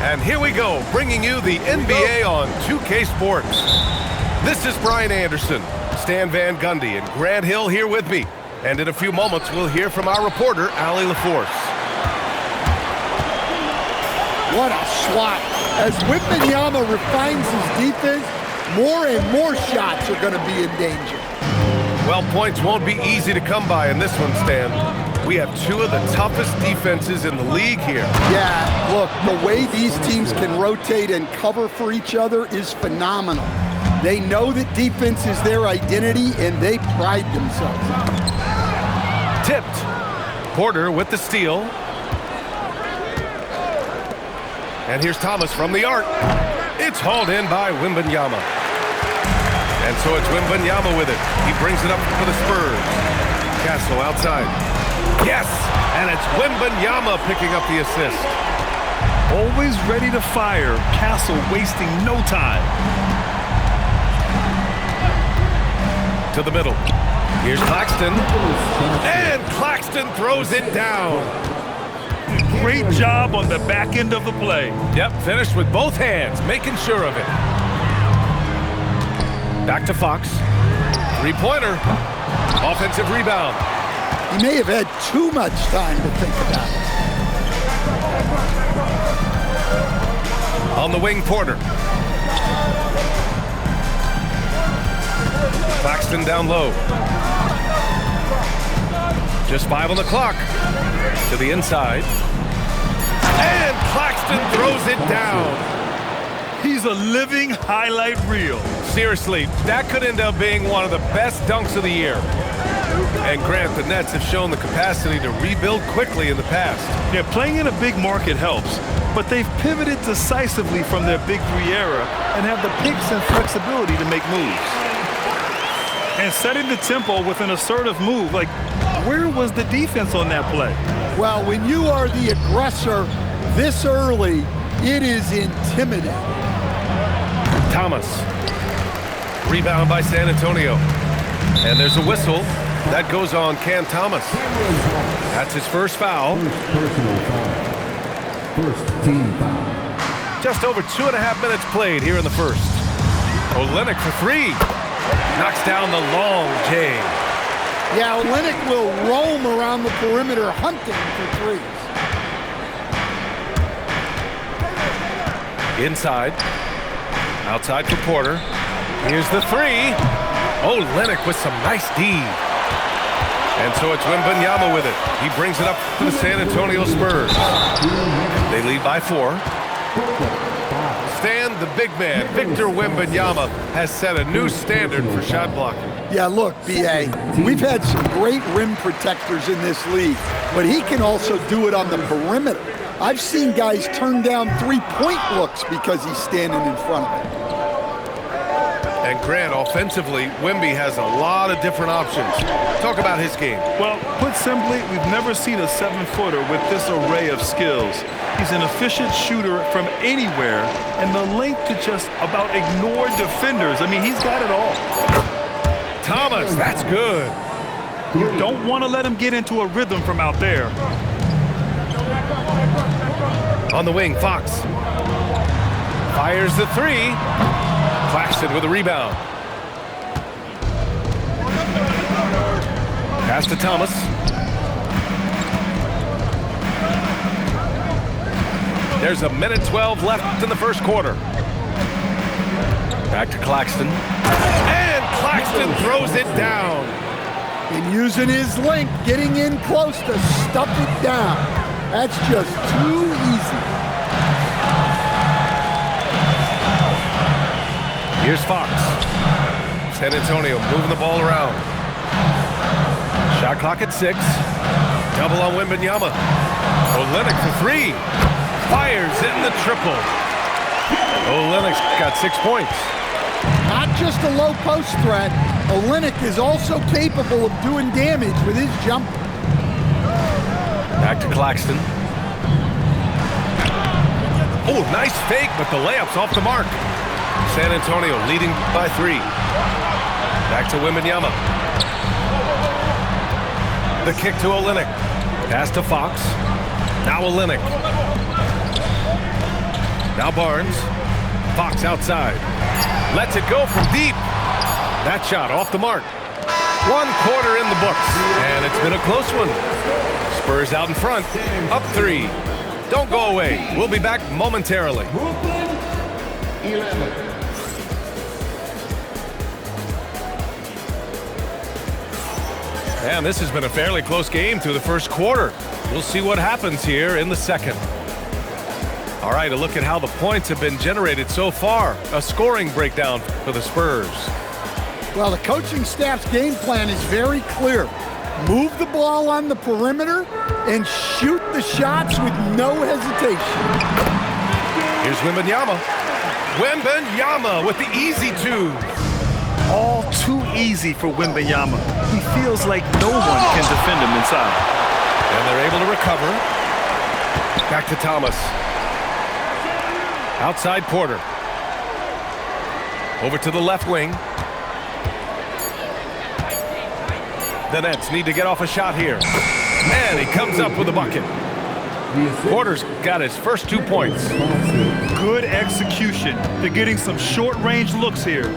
And here we go, bringing you the NBA on 2K Sports. This is Brian Anderson, Stan Van Gundy, and Grant Hill here with me. And in a few moments, we'll hear from our reporter, Allie LaForce. What a swat. As Wembanyama refines his defense, more and more shots are going to be in danger. Well, points won't be easy to come by in this one, Stan. We have two of the toughest defenses in the league here. Yeah, look, the way these teams can rotate and cover for each other is phenomenal. They know that defense is their identity, and they pride themselves on it. Tipped. Porter with the steal. And here's Thomas from the arc. It's hauled in by Wembanyama. And so it's Wembanyama with it. He brings it up for the Spurs. Castle outside. Yes! And it's Wembanyama picking up the assist. Always ready to fire. Castle wasting no time. To the middle. Here's Claxton. And Claxton throws it down. Great job on the back end of the play. Yep, finished with both hands, making sure of it. Back to Fox. Three-pointer. Offensive rebound. He may have had too much time to think about it. On the wing, Porter. Claxton down low. Just 5 on the clock. To the inside. And Claxton throws it down. He's a living highlight reel. Seriously, that could end up being one of the best dunks of the year. And Grant, the Nets have shown the capacity to rebuild quickly in the past. Yeah, playing in a big market helps, but they've pivoted decisively from their Big Three era and have the picks and flexibility to make moves. And setting the tempo with an assertive move, like, where was the defense on that play? Well, when you are the aggressor this early, it is intimidating. Thomas. Rebound by San Antonio. And there's a whistle. That goes on Cam Thomas. That's his first foul. First team foul. Just over 2.5 minutes played here in the first. Olynyk for three. Knocks down the long J. Yeah, Olynyk will roam around the perimeter hunting for threes. Inside. Outside for Porter. Here's the three. Olynyk with some nice D. And so it's Wembanyama with it. He brings it up to the San Antonio Spurs. They lead by 4. Stan, the big man, Victor Wembanyama, has set a new standard for shot blocking. Yeah, look, B.A., we've had some great rim protectors in this league, but he can also do it on the perimeter. I've seen guys turn down three-point looks because he's standing in front of them. And Grant, offensively, Wemby has a lot of different options. Talk about his game. Well, put simply, we've never seen a 7-footer with this array of skills. He's an efficient shooter from anywhere, and the length to just about ignore defenders. I mean, he's got it all. Thomas, that's good. You don't want to let him get into a rhythm from out there. On the wing, Fox. Fires the three. Claxton with a rebound. Pass to Thomas. There's 1:12 left in the first quarter. Back to Claxton. And Claxton throws it down. And using his length, getting in close to stuff it down. That's just too easy. Here's Fox. San Antonio moving the ball around. Shot clock at 6. Double on Wembanyama. Olynyk for three. Fires in the triple. Olynyk's got 6 points. Not just a low post threat, Olynyk is also capable of doing damage with his jumper. Back to Claxton. Oh, nice fake, but the layup's off the mark. San Antonio leading by 3. Back to Wembanyama. The kick to Olynyk. Pass to Fox. Now Olynyk. Now Barnes. Fox outside. Lets it go from deep. That shot off the mark. 1 quarter in the books, and it's been a close one. Spurs out in front, up 3. Don't go away. We'll be back momentarily. Brooklyn 11. And this has been a fairly close game through the first quarter. We'll see what happens here in the second. All right, a look at how the points have been generated so far. A scoring breakdown for the Spurs. Well, the coaching staff's game plan is very clear. Move the ball on the perimeter and shoot the shots with no hesitation. Here's Wembanyama. Wembanyama with the easy 2. All too easy for Wembanyama. He feels like no one can defend him inside. And they're able to recover. Back to Thomas. Outside Porter. Over to the left wing. The Nets need to get off a shot here. And he comes up with a bucket. Porter's got his first 2 points. Good execution. They're getting some short-range looks here.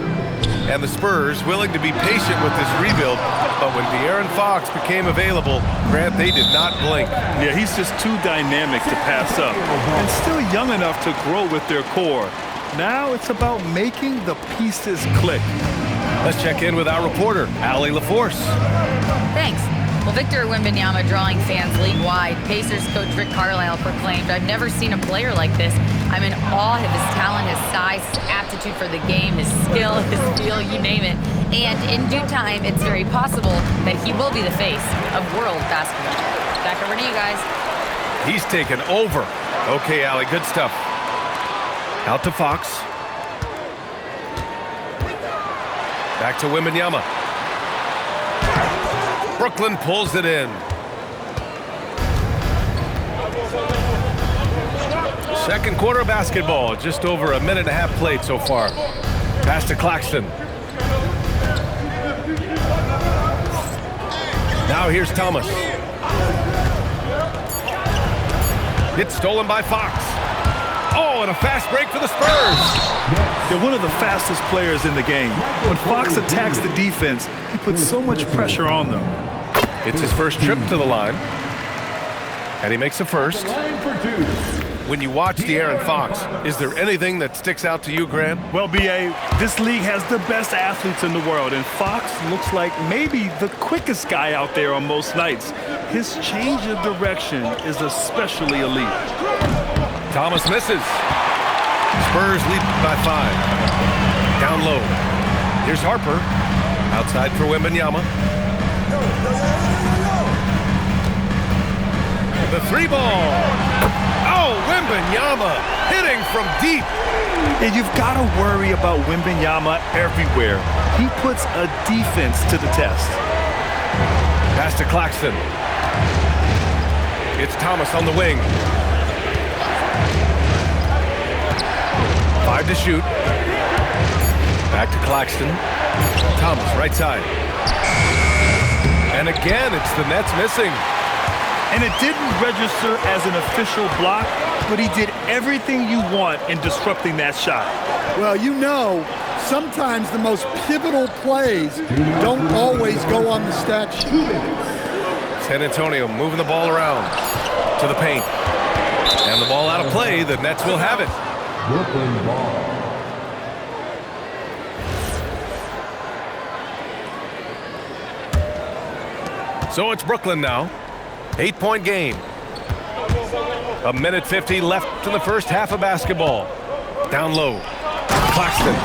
And the Spurs willing to be patient with this rebuild. But when De'Aaron Fox became available, Grant, they did not blink. Yeah, he's just too dynamic to pass up. And still young enough to grow with their core. Now it's about making the pieces click. Let's check in with our reporter, Allie LaForce. Thanks. Well, Victor Wembanyama drawing fans league-wide. Pacers coach Rick Carlisle proclaimed, "I've never seen a player like this. I'm in awe of his talent, his size, his aptitude for the game, his skill, his feel, you name it. And in due time, it's very possible that he will be the face of world basketball." Back over to you guys. He's taken over. Okay, Allie, good stuff. Out to Fox. Back to Wembanyama. Brooklyn pulls it in. Second quarter basketball, just over a minute and a half played so far. Pass to Claxton. Now here's Thomas. It's stolen by Fox. Oh, and a fast break for the Spurs. They're one of the fastest players in the game. When Fox attacks the defense, he puts so much pressure on them. It's his first trip to the line. And he makes a first. When you watch De'Aaron Fox, is there anything that sticks out to you, Grant? Well, B.A., this league has the best athletes in the world, and Fox looks like maybe the quickest guy out there on most nights. His change of direction is especially elite. Thomas misses. Spurs lead by 5. Down low. Here's Harper. Outside for Wembanyama. The 3 ball. Oh, Wembanyama hitting from deep. And you've got to worry about Wembanyama everywhere. He puts a defense to the test. Pass to Claxton. It's Thomas on the wing. 5 to shoot. Back to Claxton. Thomas, right side. And again, it's the Nets missing. And it didn't register as an official block, but he did everything you want in disrupting that shot. Well, you know, sometimes the most pivotal plays don't always go on the stat sheet. San Antonio moving the ball around to the paint. And the ball out of play, the Nets will have it. Brooklyn ball. So it's Brooklyn now. 8-point game. 1:50 left in the first half of basketball. Down low. Claxton.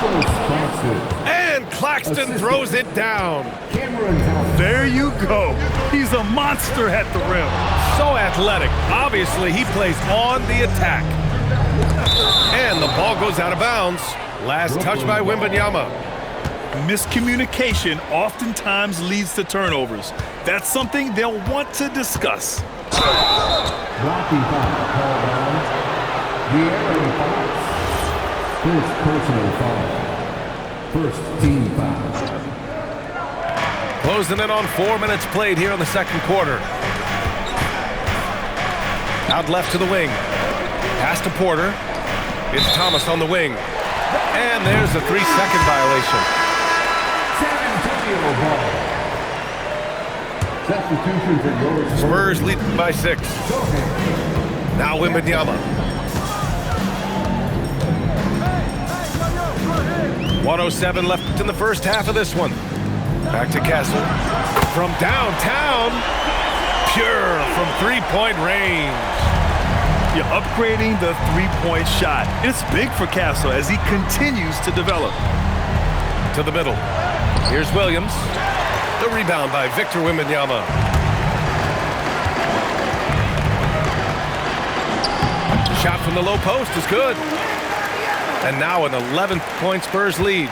And Claxton throws it down. There you go. He's a monster at the rim. So athletic. Obviously, he plays on the attack. And the ball goes out of bounds. Last touch by Wembanyama. Miscommunication oftentimes leads to turnovers. That's something they'll want to discuss. Rocky foul called on De'Aaron Fox. First personal foul. First team foul. Closing in on 4 minutes played here in the second quarter. Out left to the wing. Pass to Porter. It's Thomas on the wing. And there's a 3-second violation. San Antonio ball. Substitution for yours. Spurs lead by 6. Now Wembanyama. 1:07 left in the first half of this one. Back to Castle. From downtown. Pure from three-point range. You're upgrading the three-point shot. It's big for Castle as he continues to develop. To the middle. Here's Williams. The rebound by Victor Wembanyama. Shot from the low post is good. And now an 11-point Spurs lead.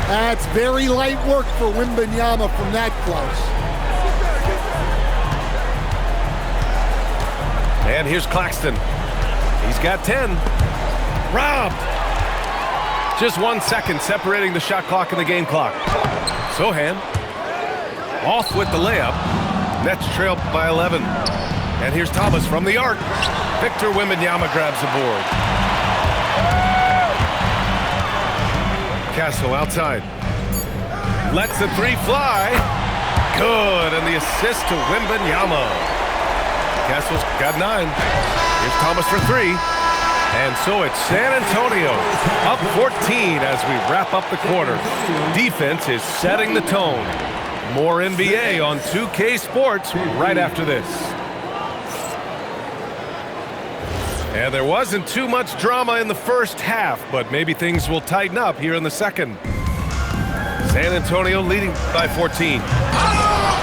That's very light work for Wembanyama from that close. And here's Claxton. He's got 10. Robbed. Just 1 second separating the shot clock and the game clock. Sohan off with the layup. Nets trail by 11. And here's Thomas from the arc. Victor Wembanyama grabs the board. Castle outside. Lets the three fly. Good. And the assist to Wembanyama. Castle's got 9. Here's Thomas for 3. And so it's San Antonio up 14 as we wrap up the quarter. Defense is setting the tone. More NBA on 2K Sports right after this. And there wasn't too much drama in the first half, but maybe things will tighten up here in the second. San Antonio leading by 14.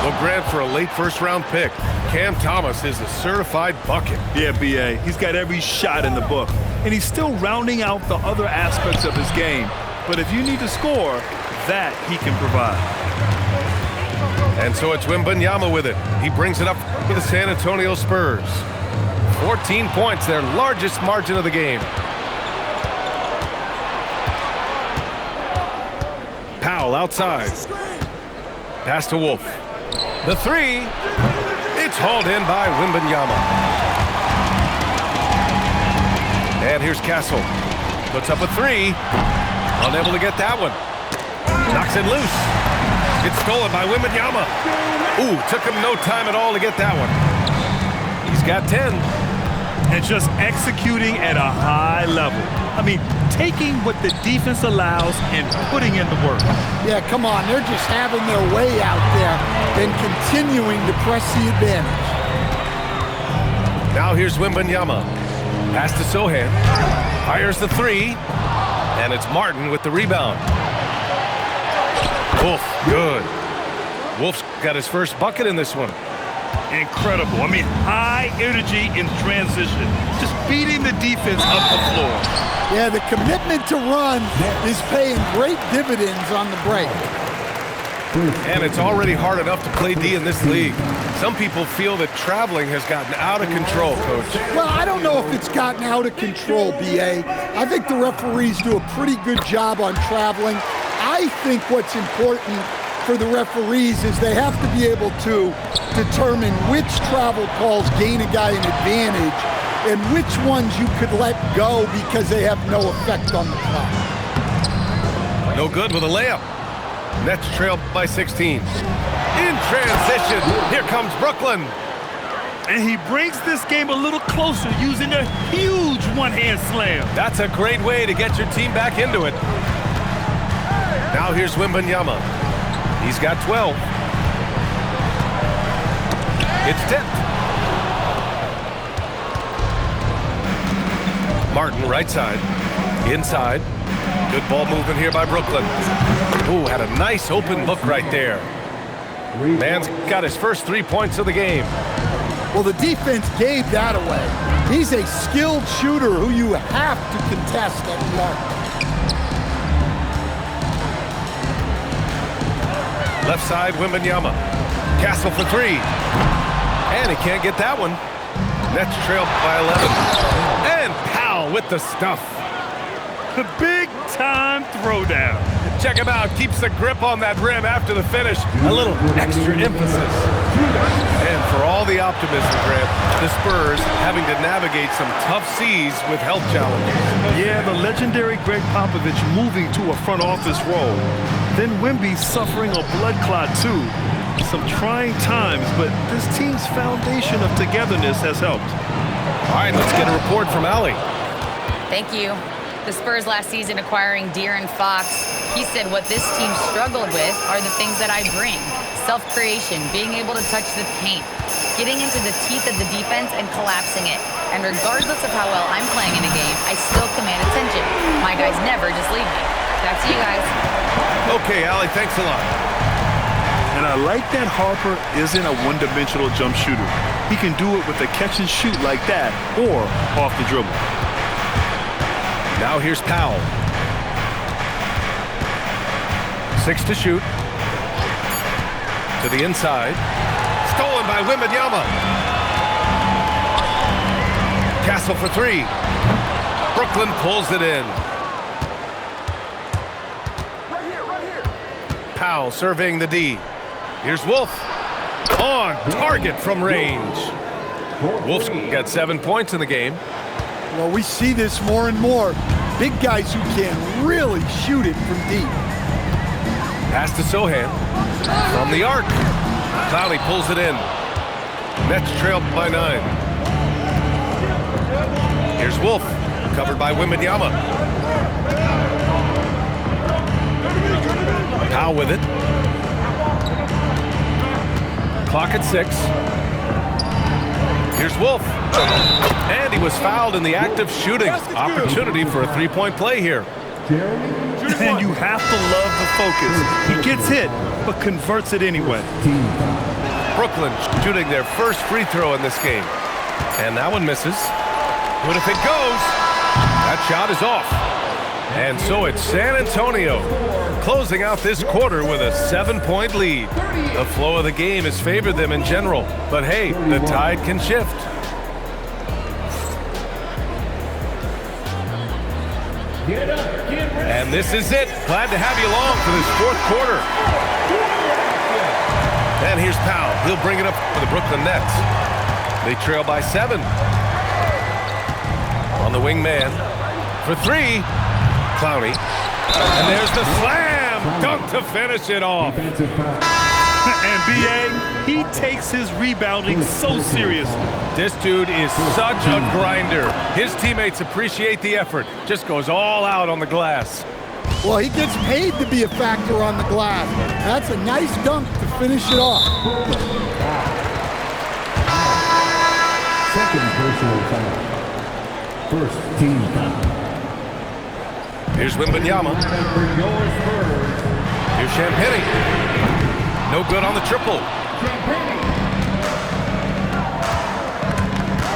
Will grant for a late first-round pick. Cam Thomas is a certified bucket. Yeah, B.A., he's got every shot in the book, and he's still rounding out the other aspects of his game. But if you need to score, that he can provide. And so it's Wembanyama with it. He brings it up for the San Antonio Spurs. 14 points, their largest margin of the game. Powell outside. Pass to Wolf. The three. It's hauled in by Wembanyama. And here's Castle. Puts up a 3. Unable to get that one. Knocks it loose. It's stolen by Wembanyama. Ooh, took him no time at all to get that one. He's got 10. And just executing at a high level. I mean, taking what the defense allows and putting in the work. Yeah, come on. They're just having their way out there and continuing to press the advantage. Now here's Wembanyama. Pass to Sohan. Fires the 3. And it's Martin with the rebound. Wolf, good. Wolf's got his first bucket in this one. Incredible. I mean, high energy in transition. Just beating the defense up the floor. Yeah, the commitment to run is paying great dividends on the break. And it's already hard enough to play D in this league. Some people feel that traveling has gotten out of control, Coach. Well, I don't know if it's gotten out of control, B.A. I think the referees do a pretty good job on traveling. I think what's important for the referees is they have to be able to determine which travel calls gain a guy an advantage and which ones you could let go because they have no effect on the clock. No good with a layup. Nets trail by 16. In transition, here comes Brooklyn. And he brings this game a little closer using a huge one-hand slam. That's a great way to get your team back into it. Now here's Wembanyama. He's got 12. It's 10. Martin right side. Inside. Good ball movement here by Brooklyn. Ooh, had a nice open look right there. Man's got his first 3 points of the game. Well, the defense gave that away. He's a skilled shooter who you have to contest at the arc. Left side, Wembanyama. Castle for 3. And he can't get that one. Nets trail by 11. And Powell with the stuff. The big-time throwdown. Check him out. Keeps the grip on that rim after the finish. A little extra emphasis. And for all the optimism, Grant, the Spurs having to navigate some tough seas with health challenges. Yeah, the legendary Greg Popovich moving to a front office role. Then Wemby suffering a blood clot too. Some trying times, but this team's foundation of togetherness has helped. All right, let's get a report from Allie. Thank you. The Spurs last season acquiring De'Aaron Fox, he said what this team struggled with are the things that I bring. Self-creation, being able to touch the paint, getting into the teeth of the defense and collapsing it. And regardless of how well I'm playing in a game, I still command attention. My guys never just leave me. Back to you guys. Okay, Allie, thanks a lot. And I like that Harper isn't a one-dimensional jump shooter. He can do it with a catch and shoot like that or off the dribble. Now here's Powell. 6 to shoot. To the inside. Stolen by Wembanyama. Castle for 3. Brooklyn pulls it in. Powell surveying the D. Here's Wolf. On target from range. Wolf's got 7 points in the game. Well, we see this more and more. Big guys who can really shoot it from deep. Pass to Sohan. From the arc. Clowney pulls it in. Nets trail by 9. Here's Wolf. Covered by Wembanyama. Powell with it. Clock at 6. Here's Wolf. And he was fouled in the act of shooting. Opportunity for a three-point play here. And you have to love the focus. He gets hit, but converts it anyway. Brooklyn shooting their first free throw in this game. And that one misses. But if it goes, that shot is off. And so it's San Antonio closing out this quarter with a 7-point lead. The flow of the game has favored them in general. But hey, the tide can shift. And this is it. Glad to have you along for this fourth quarter. And here's Powell. He'll bring it up for the Brooklyn Nets. They trail by 7. On the wing man for 3. Clowney. And there's the slam. Dunk to finish it off. And B.A., he takes his rebounding so seriously. This dude is such a grinder. His teammates appreciate the effort. Just goes all out on the glass. Well, he gets paid to be a factor on the glass. That's a nice dunk to finish it off. Second personal foul. First team foul. Here's Wembanyama. Here's Champagnie. No good on the triple.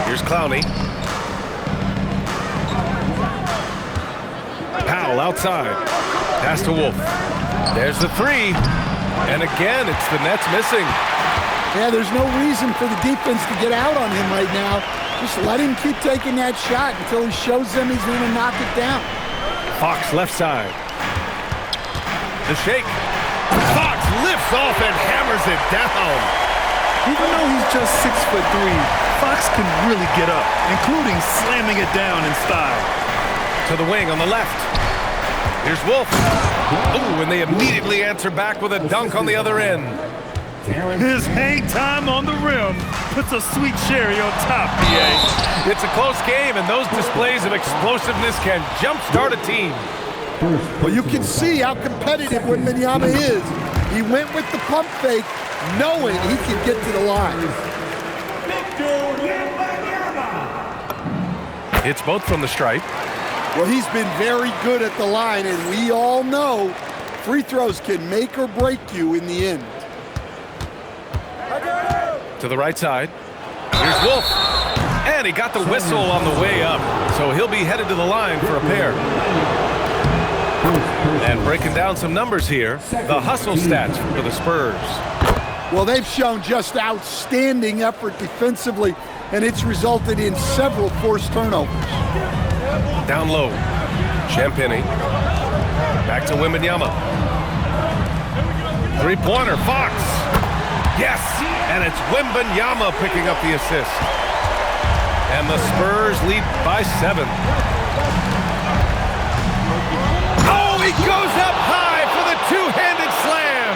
Here's Clowney. Powell outside. Pass to Wolf. There's the 3. And again, it's the Nets missing. Yeah, there's no reason for the defense to get out on him right now. Just let him keep taking that shot until he shows them he's going to knock it down. Fox left side. The shake. Fox lifts off and hammers it down. Even though he's just 6'3", Fox can really get up, including slamming it down in style. To the wing on the left. Here's Wolf. Ooh, and they immediately answer back with a dunk on the other end. His hang time on the rim puts a sweet cherry on top, B.A. It's a close game, and those displays of explosiveness can jumpstart a team. Well, you can see how competitive Wembanyama is. He went with the pump fake, knowing he could get to the line. It's both from the stripe. Well, he's been very good at the line, and we all know free throws can make or break you in the end. To the right side. Here's Wolf. And he got the whistle on the way up. So he'll be headed to the line for a pair. And breaking down some numbers here, the hustle stats for the Spurs. Well, they've shown just outstanding effort defensively, and it's resulted in several forced turnovers. Down low. Champagnie. Back to Wembanyama. Three-pointer. Fox. Yes. And it's Wembanyama picking up the assist. And the Spurs lead by 7. Oh, he goes up high for the two-handed slam.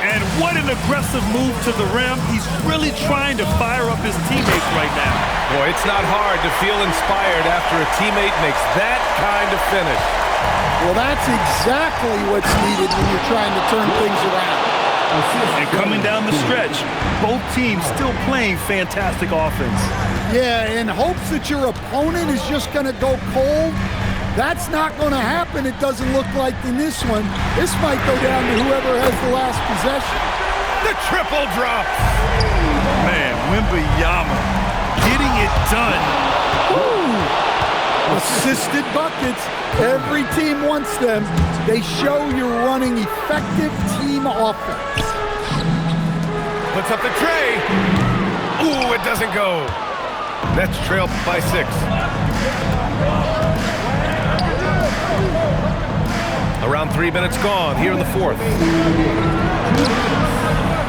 And what an aggressive move to the rim. He's really trying to fire up his teammates right now. Boy, it's not hard to feel inspired after a teammate makes that kind of finish. Well, that's exactly what's needed when you're trying to turn things around. And coming down the stretch, both teams still playing fantastic offense. Yeah, in hopes that your opponent is just going to go cold, that's not going to happen. It doesn't look like in this one. This might go down to whoever has the last possession. The triple drop. Man, Wembanyama getting it done. Woo! Assisted buckets. Every team wants them. They show you're running effective team offense. Puts up the tray. Ooh, it doesn't go. Nets trail by 6. Around 3 minutes gone here in the 4th.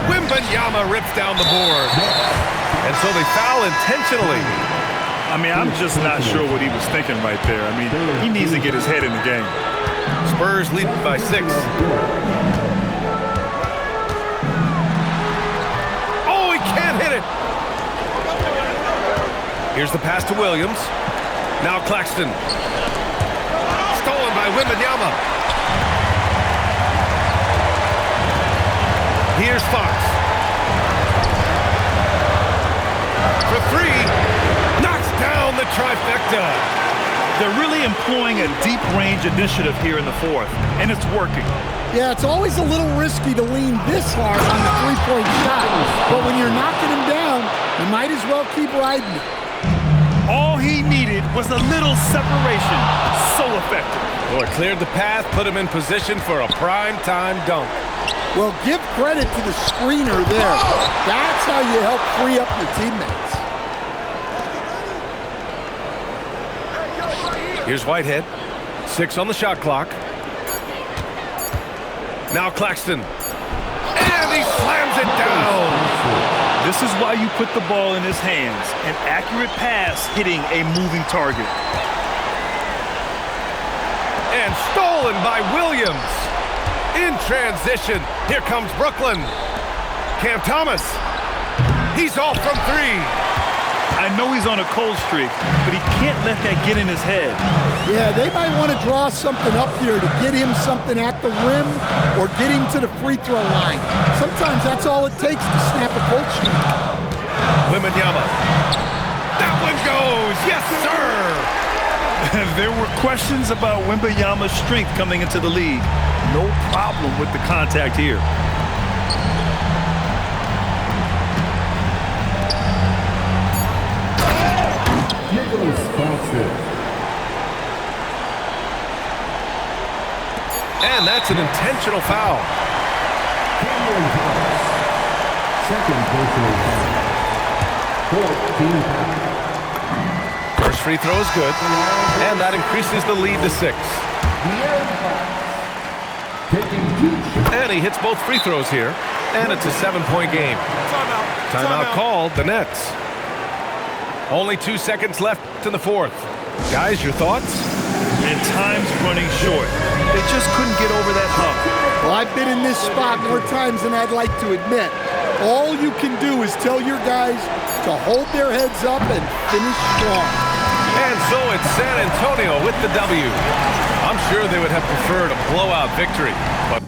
Wembanyama rips down the board. And so they foul intentionally. I mean, I'm just not sure what he was thinking right there. I mean, he needs to get his head in the game. Spurs lead by 6. Oh, he can't hit it. Here's the pass to Williams. Now Claxton. Stolen by Wembanyama. Here's Fox. For 3. Knocks down the trifecta. They're really employing a deep range initiative here in the 4th, and it's working. Yeah, it's always a little risky to lean this hard on the three-point shot, but when you're knocking him down, you might as well keep riding it. All he needed was a little separation. So effective. Well, it cleared the path, put him in position for a prime-time dunk. Well, give credit to the screener there. That's how you help free up your teammates. Here's Whitehead. 6 on the shot clock. Now Claxton. And he slams it down. This is why you put the ball in his hands. An accurate pass hitting a moving target. And stolen by Williams. In transition, here comes Brooklyn. Cam Thomas. He's off from 3. I know he's on a cold streak, but he can't let that get in his head. Yeah, they might want to draw something up here to get him something at the rim or get him to the free throw line. Sometimes that's all it takes to snap a cold streak. Wembanyama. That one goes. Yes, sir. There were questions about Wembanyama's strength coming into the league. No problem with the contact here. And that's an intentional foul. Second personal foul. 14. First free throw is good, and that increases the lead to 6. And he hits both free throws here, and it's a 7-point game. Timeout called, the Nets. Only 2 seconds left in the 4th. Guys, your thoughts? And time's running short. They just couldn't get over that hump. Well, I've been in this spot more times than I'd like to admit. All you can do is tell your guys to hold their heads up and finish strong. And so it's San Antonio with the W. I'm sure they would have preferred a blowout victory, but